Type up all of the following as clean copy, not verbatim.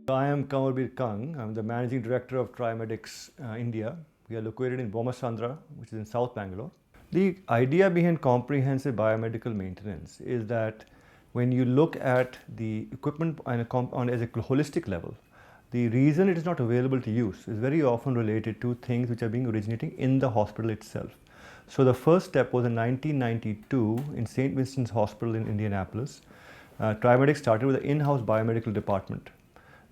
I am Kanwarbir Kang. I'm the Managing Director of TriMedics India. We are located in Bomasandra, which is in South Bangalore. The idea behind comprehensive biomedical maintenance is that when you look at the equipment as a holistic level, the reason it is not available to use is very often related to things which are being originating in the hospital itself. So the first step was in 1992 in St. Vincent's Hospital in Indianapolis. TriMedics started with an in-house biomedical department.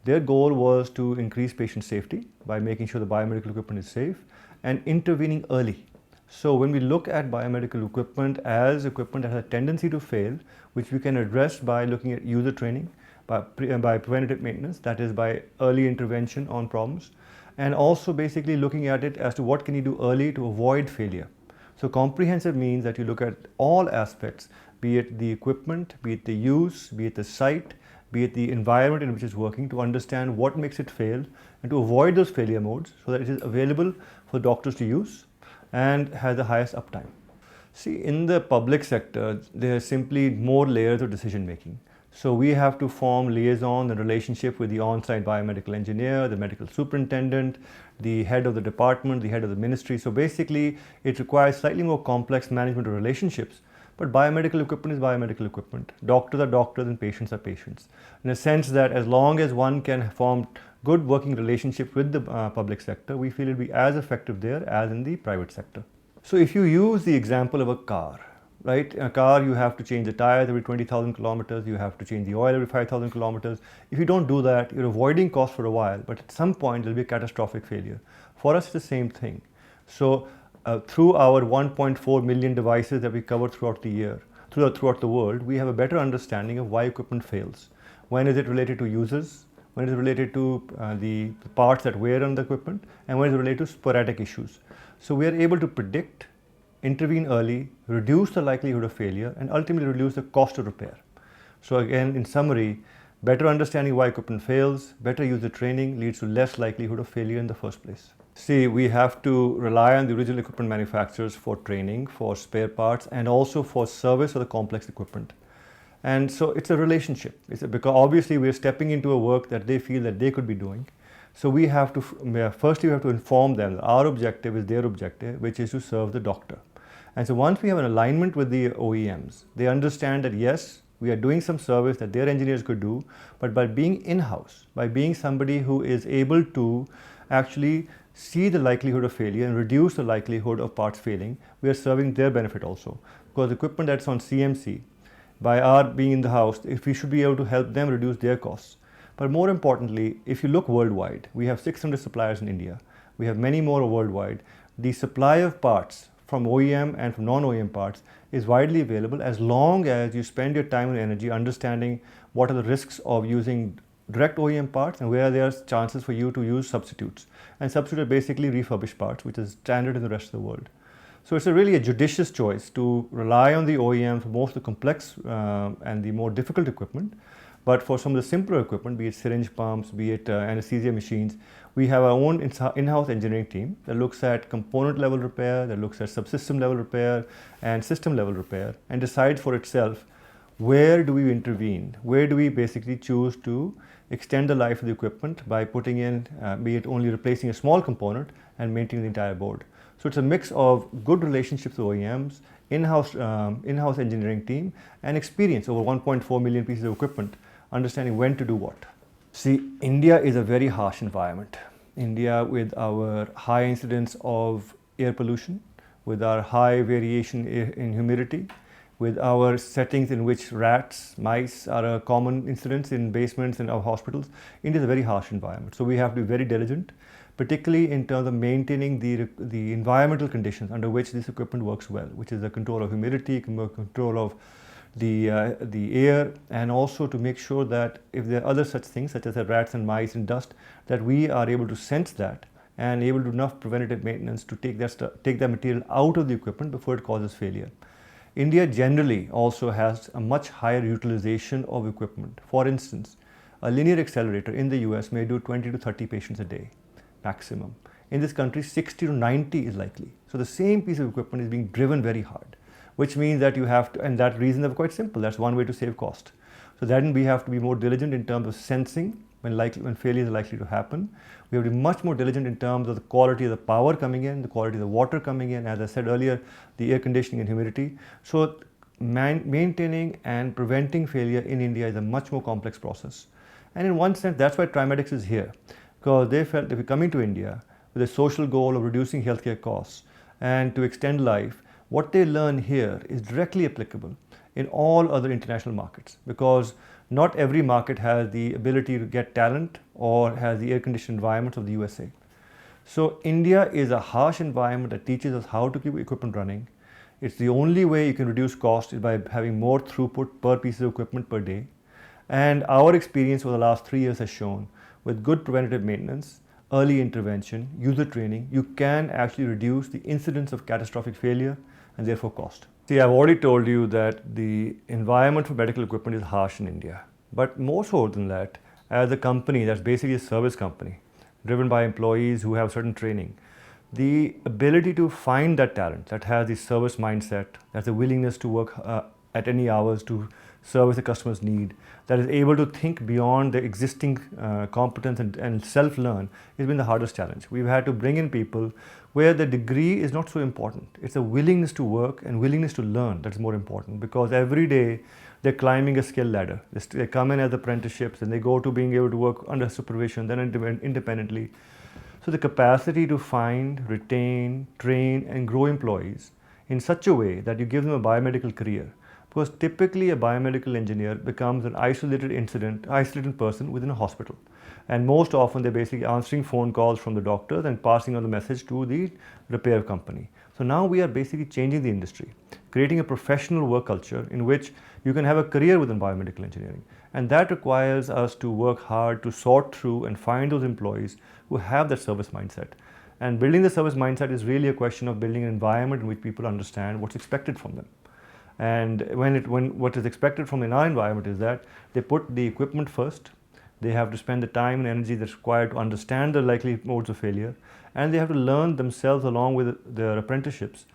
Their goal was to increase patient safety by making sure the biomedical equipment is safe and intervening early. So when we look at biomedical equipment as equipment that has a tendency to fail, which we can address by looking at user training, by preventative maintenance, that is by early intervention on problems, and also basically looking at it as to what can you do early to avoid failure. So comprehensive means that you look at all aspects, be it the equipment, be it the use, be it the site, be it the environment in which it's working, to understand what makes it fail and to avoid those failure modes so that it is available for doctors to use and has the highest uptime. See, in the public sector, there are simply more layers of decision making. So we have to form liaison and relationship with the on-site biomedical engineer, the medical superintendent, the head of the department, the head of the ministry. So basically, it requires slightly more complex management of relationships. But biomedical equipment is biomedical equipment. Doctors are doctors and patients are patients. In a sense that as long as one can form good working relationship with the public sector, we feel it will be as effective there as in the private sector. So if you use the example of a car, right? A car, you have to change the tires every 20,000 kilometers, you have to change the oil every 5,000 kilometers. If you don't do that, you're avoiding cost for a while, but at some point there'll be a catastrophic failure. For us, it's the same thing. So through our 1.4 million devices that we cover throughout the year, throughout the world, we have a better understanding of why equipment fails. When is it related to users? When is it related to the parts that wear on the equipment? And when is it related to sporadic issues? So we are able to predict, intervene early, reduce the likelihood of failure, and ultimately reduce the cost of repair. So again, in summary, better understanding why equipment fails, better user training leads to less likelihood of failure in the first place. See, we have to rely on the original equipment manufacturers for training, for spare parts, and also for service of the complex equipment. And so it's a relationship. Because obviously we're stepping into a work that they feel that they could be doing. So we have to, firstly we have to inform them that our objective is their objective, which is to serve the doctor. And so once we have an alignment with the OEMs, they understand that yes, we are doing some service that their engineers could do, but by being in-house, by being somebody who is able to actually see the likelihood of failure and reduce the likelihood of parts failing, we are serving their benefit also. Because equipment that's on CMC, by our being in the house, if we should be able to help them reduce their costs. But more importantly, if you look worldwide, we have 600 suppliers in India. We have many more worldwide. The supply of parts from OEM and from non-OEM parts is widely available as long as you spend your time and energy understanding what are the risks of using direct OEM parts and where there are chances for you to use substitutes. And substitutes are basically refurbished parts, which is standard in the rest of the world. So it's really a judicious choice to rely on the OEM for most of the complex and the more difficult equipment. But for some of the simpler equipment, be it syringe pumps, be it anesthesia machines, we have our own in-house engineering team that looks at component level repair, that looks at subsystem level repair and system level repair, and decides for itself where do we intervene, where do we basically choose to extend the life of the equipment by putting in, be it only replacing a small component and maintaining the entire board. So it's a mix of good relationships with OEMs, in-house engineering team, and experience over 1.4 million pieces of equipment, understanding when to do what. See, India is a very harsh environment. India, with our high incidence of air pollution, with our high variation in humidity, with our settings in which rats, mice are a common incidence in basements and our hospitals, India is a very harsh environment. So we have to be very diligent, particularly in terms of maintaining the environmental conditions under which this equipment works well, which is the control of humidity, control of the air, and also to make sure that if there are other such things such as rats and mice and dust, that we are able to sense that and able to do enough preventative maintenance to take that material out of the equipment before it causes failure. India generally also has a much higher utilization of equipment. For instance, a linear accelerator in the US may do 20 to 30 patients a day maximum. In this country, 60 to 90 is likely. So the same piece of equipment is being driven very hard, which means that you have to, and that reasons are quite simple. That's one way to save cost. So then we have to be more diligent in terms of sensing when failure is likely to happen. We have to be much more diligent in terms of the quality of the power coming in, the quality of the water coming in, as I said earlier, the air conditioning and humidity. So maintaining and preventing failure in India is a much more complex process. And in one sense, that's why TriMedics is here, because they felt if we're coming to India with a social goal of reducing healthcare costs and to extend life, what they learn here is directly applicable in all other international markets, because not every market has the ability to get talent or has the air-conditioned environments of the USA. So India is a harsh environment that teaches us how to keep equipment running. It's the only way you can reduce cost is by having more throughput per piece of equipment per day. And our experience over the last 3 years has shown with good preventative maintenance, early intervention, user training, you can actually reduce the incidence of catastrophic failure and therefore cost. See, I've already told you that the environment for medical equipment is harsh in India. But more so than that, as a company that's basically a service company, driven by employees who have certain training, the ability to find that talent that has the service mindset, that's the willingness to work at any hours to service the customer's need, that is able to think beyond the existing competence and self-learn has been the hardest challenge. We've had to bring in people where the degree is not so important. It's a willingness to work and willingness to learn that's more important, because every day they're climbing a skill ladder. They come in as apprenticeships and they go to being able to work under supervision, then independently. So the capacity to find, retain, train and grow employees in such a way that you give them a biomedical career. Because typically a biomedical engineer becomes an isolated person within a hospital. And most often they're basically answering phone calls from the doctors and passing on the message to the repair company. So now we are basically changing the industry, creating a professional work culture in which you can have a career within biomedical engineering. And that requires us to work hard to sort through and find those employees who have that service mindset. And building the service mindset is really a question of building an environment in which people understand what's expected from them. And what is expected from in our environment is that they put the equipment first, they have to spend the time and energy that's required to understand the likely modes of failure, and they have to learn themselves along with their apprentices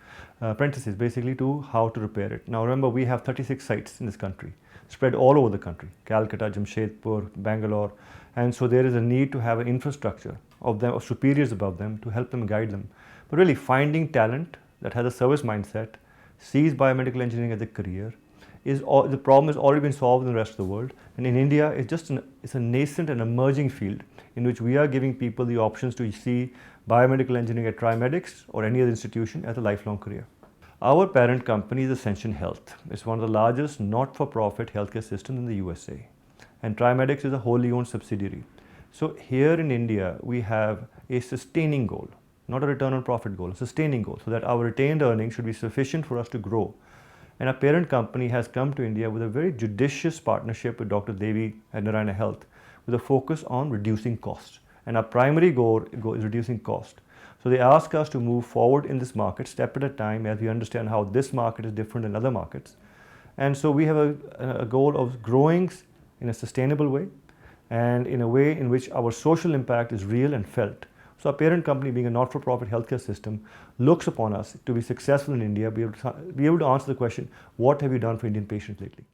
basically to how to repair it. Now remember, we have 36 sites in this country, spread all over the country, Calcutta, Jamshedpur, Bangalore, and so there is a need to have an infrastructure of superiors above them to help them, guide them. But really finding talent that has a service mindset, sees biomedical engineering as a career, the problem has already been solved in the rest of the world. And in India, it's a nascent and emerging field in which we are giving people the options to see biomedical engineering at TriMedics or any other institution as a lifelong career. Our parent company is Ascension Health. It's one of the largest not-for-profit healthcare systems in the USA. And TriMedics is a wholly owned subsidiary. So here in India, we have a sustaining goal, not a return on profit goal, a sustaining goal, so that our retained earnings should be sufficient for us to grow. And our parent company has come to India with a very judicious partnership with Dr. Devi at Narayana Health with a focus on reducing costs. And our primary goal is reducing cost. So they ask us to move forward in this market step at a time as we understand how this market is different than other markets. And so we have a goal of growing in a sustainable way and in a way in which our social impact is real and felt. So our parent company, being a not-for-profit healthcare system, looks upon us to be successful in India, be able to answer the question, what have you done for Indian patients lately?